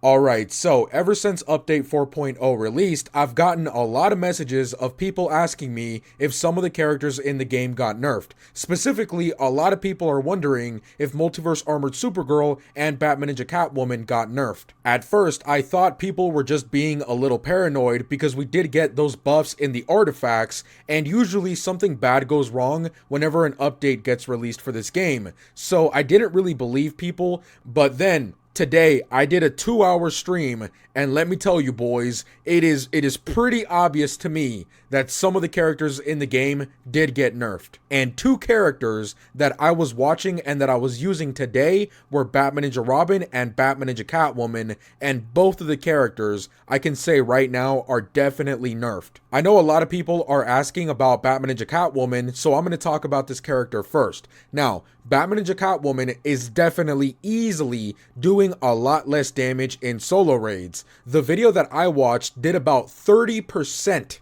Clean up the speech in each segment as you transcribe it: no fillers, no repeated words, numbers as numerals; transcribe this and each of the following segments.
Alright, so ever since Update 4.0 released, I've gotten a lot of messages of people asking me if some of the characters in the game got nerfed. Specifically, a lot of people are wondering if Multiverse Armored Supergirl and Batman Ninja Catwoman got nerfed. At first, I thought people were just being a little paranoid because we did get those buffs in the artifacts, and usually something bad goes wrong whenever an update gets released for this game. So I didn't really believe people, but then today, I did a 2-hour stream, and let me tell you boys, it is pretty obvious to me that some of the characters in the game did get nerfed. And two characters that I was watching and that I was using today were Batman Ninja Robin and Batman Ninja Catwoman, and both of the characters, I can say right now, are definitely nerfed. I know a lot of people are asking about Batman Ninja Catwoman, so I'm going to talk about this character first. Now, Batman Ninja Catwoman is definitely easily doing a lot less damage in solo raids. The video that I watched did about 30%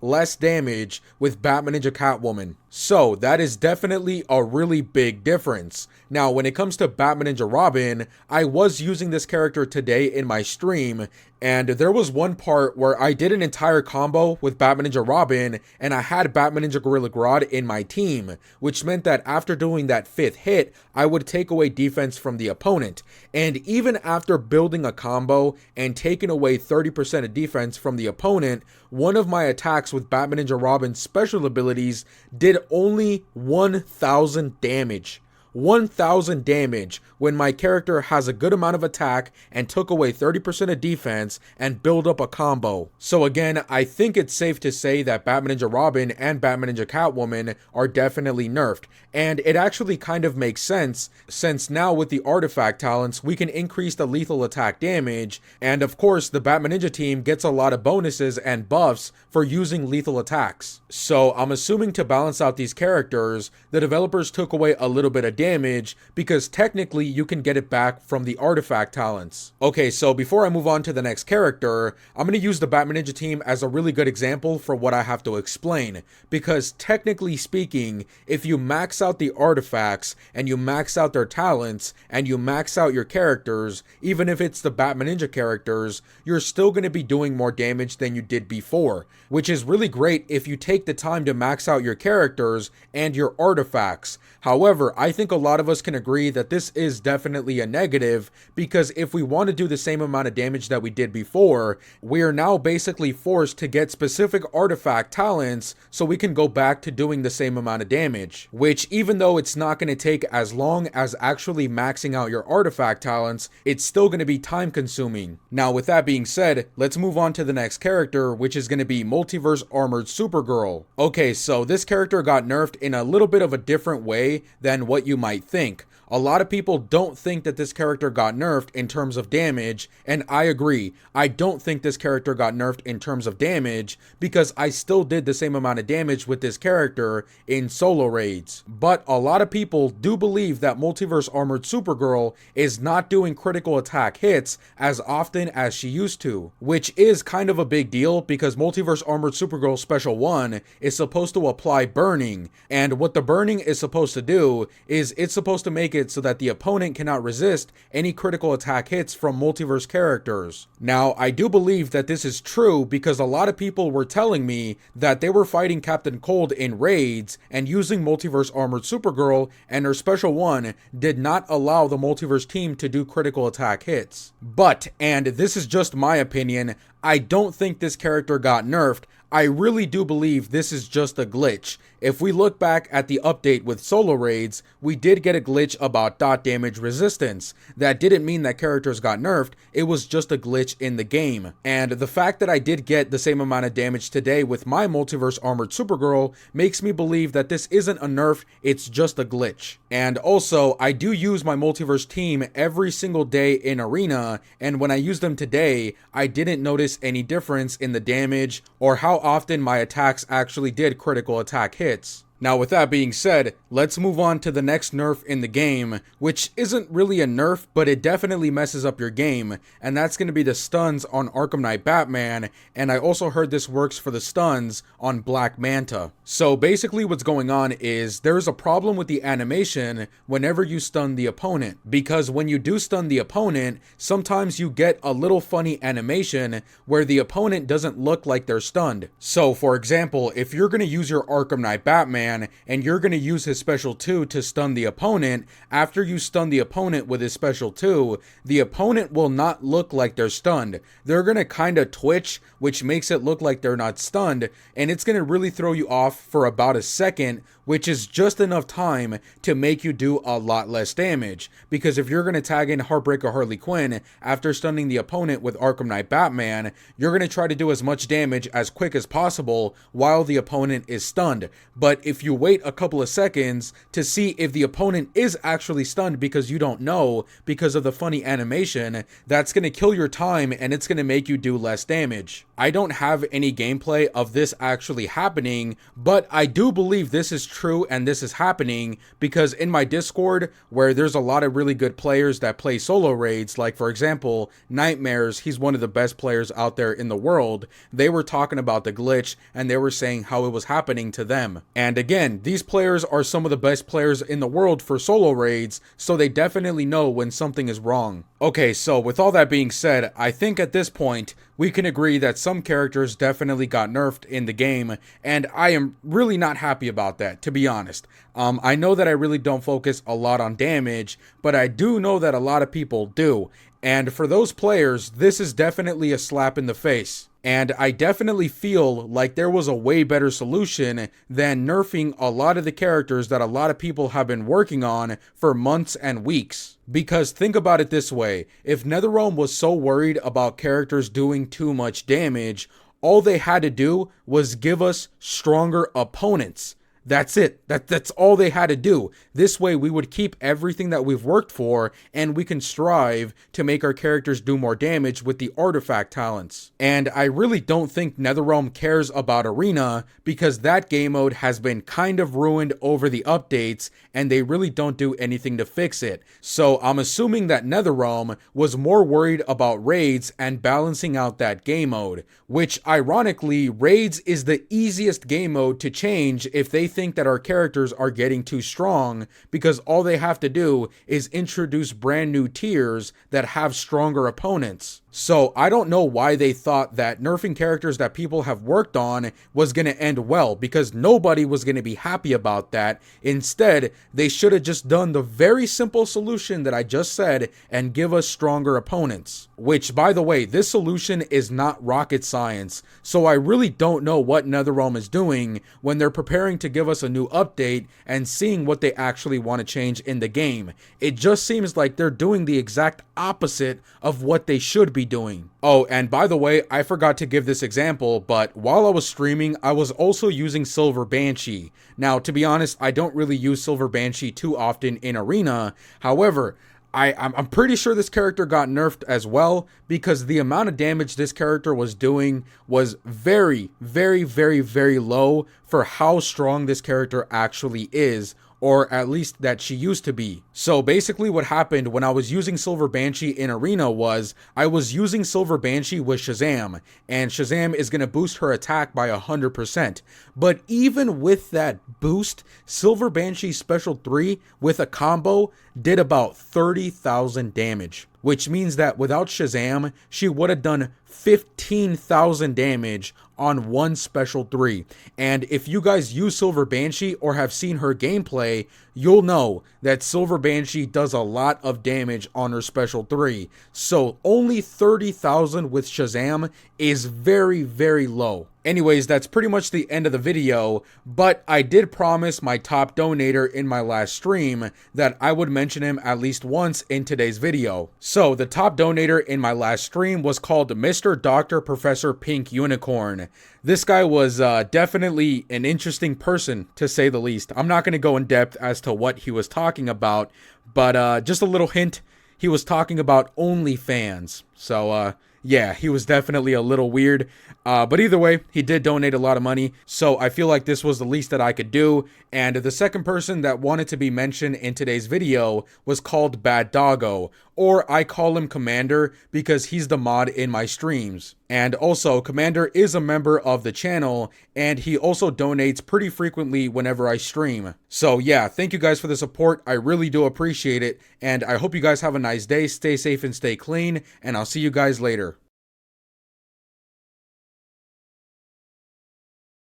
less damage with Batman Ninja Catwoman. So that is definitely a really big difference. Now, when it comes to Batman Ninja Robin, I was using this character today in my stream, and there was one part where I did an entire combo with Batman Ninja Robin, and I had Batman Ninja Gorilla Grodd in my team, which meant that after doing that 5th hit, I would take away defense from the opponent. And even after building a combo and taking away 30% of defense from the opponent, one of my attacks with Batman Ninja Robin's special abilities did only 1,000 damage. 1,000 damage when my character has a good amount of attack and took away 30% of defense and build up a combo. So again, I think it's safe to say that Batman Ninja Robin and Batman Ninja Catwoman are definitely nerfed. And it actually kind of makes sense, since now with the artifact talents, we can increase the lethal attack damage, and of course the Batman Ninja team gets a lot of bonuses and buffs for using lethal attacks. So I'm assuming to balance out these characters, the developers took away a little bit of damage, because technically you can get it back from the artifact talents. Okay, so before I move on to the next character, I'm going to use the Batman Ninja team as a really good example for what I have to explain, because technically speaking, if you max out the artifacts and you max out their talents and you max out your characters, even if it's the Batman Ninja characters, you're still going to be doing more damage than you did before, which is really great if you take the time to max out your characters and your artifacts. However, I think a lot of us can agree that this is definitely a negative, because if we want to do the same amount of damage that we did before, we are now basically forced to get specific artifact talents so we can go back to doing the same amount of damage, which even though it's not going to take as long as actually maxing out your artifact talents, it's still going to be time consuming. Now with that being said, let's move on to the next character, which is going to be Multiverse Armored Supergirl. Okay, so this character got nerfed in a little bit of a different way than what you might think. A lot of people don't think that this character got nerfed in terms of damage, and I agree. I don't think this character got nerfed in terms of damage, because I still did the same amount of damage with this character in solo raids. But a lot of people do believe that Multiverse Armored Supergirl is not doing critical attack hits as often as she used to, which is kind of a big deal, because Multiverse Armored Supergirl Special 1 is supposed to apply burning, and what the burning is supposed to do is it's supposed to make it so that the opponent cannot resist any critical attack hits from multiverse characters. Now, I do believe that this is true, because a lot of people were telling me that they were fighting Captain Cold in raids and using Multiverse Armored Supergirl, and her Special 1 did not allow the multiverse team to do critical attack hits. But, and this is just my opinion, I don't think this character got nerfed. I really do believe this is just a glitch. If we look back at the update with solo raids, we did get a glitch about dot damage resistance. That didn't mean that characters got nerfed, it was just a glitch in the game. And the fact that I did get the same amount of damage today with my Multiverse Armored Supergirl makes me believe that this isn't a nerf, it's just a glitch. And also, I do use my multiverse team every single day in Arena, and when I used them today, I didn't notice any difference in the damage or how often my attacks actually did critical attack hits. Now, with that being said, let's move on to the next nerf in the game, which isn't really a nerf, but it definitely messes up your game, and that's going to be the stuns on Arkham Knight Batman, and I also heard this works for the stuns on Black Manta. So basically what's going on is there's a problem with the animation whenever you stun the opponent, because when you do stun the opponent, sometimes you get a little funny animation where the opponent doesn't look like they're stunned. So for example, if you're going to use your Arkham Knight Batman, and you're going to use his special 2 to stun the opponent, after you stun the opponent with his special 2, the opponent will not look like they're stunned. They're going to kind of twitch, which makes it look like they're not stunned, and it's going to really throw you off for about a second, which is just enough time to make you do a lot less damage. Because if you're going to tag in Heartbreaker Harley Quinn after stunning the opponent with Arkham Knight Batman, you're going to try to do as much damage as quick as possible while the opponent is stunned. But if you wait a couple of seconds to see if the opponent is actually stunned because you don't know because of the funny animation, that's going to kill your time and it's going to make you do less damage. I don't have any gameplay of this actually happening, but I do believe this is true and this is happening because in my Discord, where there's a lot of really good players that play solo raids, like for example, Nightmares, he's one of the best players out there in the world, they were talking about the glitch and they were saying how it was happening to them. And again, these players are some of the best players in the world for solo raids, so they definitely know when something is wrong. Okay, so with all that being said, I think at this point, we can agree that some characters definitely got nerfed in the game, and I am really not happy about that, to be honest. I know that I really don't focus a lot on damage, but I do know that a lot of people do. And for those players, this is definitely a slap in the face. And I definitely feel like there was a way better solution than nerfing a lot of the characters that a lot of people have been working on for months and weeks. Because think about it this way, if NetherRealm was so worried about characters doing too much damage, all they had to do was give us stronger opponents. That's it. That's all they had to do. This way we would keep everything that we've worked for and we can strive to make our characters do more damage with the artifact talents. And I really don't think NetherRealm cares about Arena because that game mode has been kind of ruined over the updates and they really don't do anything to fix it. So I'm assuming that NetherRealm was more worried about raids and balancing out that game mode, which ironically, raids is the easiest game mode to change if they think that our characters are getting too strong, because all they have to do is introduce brand new tiers that have stronger opponents. So I don't know why they thought that nerfing characters that people have worked on was going to end well, because nobody was going to be happy about that. Instead, they should have just done the very simple solution that I just said and give us stronger opponents. Which, by the way, this solution is not rocket science, so I really don't know what NetherRealm is doing when they're preparing to give us a new update and seeing what they actually want to change in the game. It just seems like they're doing the exact opposite of what they should be doing. Oh, and by the way, I forgot to give this example, but while I was streaming, I was also using Silver Banshee. Now, to be honest, I don't really use Silver Banshee too often in Arena. However, I'm pretty sure this character got nerfed as well, because the amount of damage this character was doing was very, very, very, very low for how strong this character actually is, or at least that she used to be. So basically what happened when I was using Silver Banshee in Arena was, I was using Silver Banshee with Shazam, and Shazam is going to boost her attack by 100%. But even with that boost, Silver Banshee Special 3 with a combo did about 30,000 damage. Which means that without Shazam, she would have done 15,000 damage on one Special 3. And if you guys use Silver Banshee or have seen her gameplay, you'll know that Silver Banshee does a lot of damage on her Special 3. So only 30,000 with Shazam is very, very low. Anyways, that's pretty much the end of the video, but I did promise my top donator in my last stream that I would mention him at least once in today's video. So the top donator in my last stream was called Mr. Dr. Professor Pink Unicorn. This guy was definitely an interesting person, to say the least. I'm not going to go in depth as to what he was talking about, but just a little hint, he was talking about OnlyFans. So Yeah, he was definitely a little weird. But either way, he did donate a lot of money, so I feel like this was the least that I could do. And the second person that wanted to be mentioned in today's video was called Bad Doggo, or I call him Commander because he's the mod in my streams. And also, Commander is a member of the channel, and he also donates pretty frequently whenever I stream. So yeah, thank you guys for the support. I really do appreciate it, and I hope you guys have a nice day. Stay safe and stay clean, and I'll see you guys later.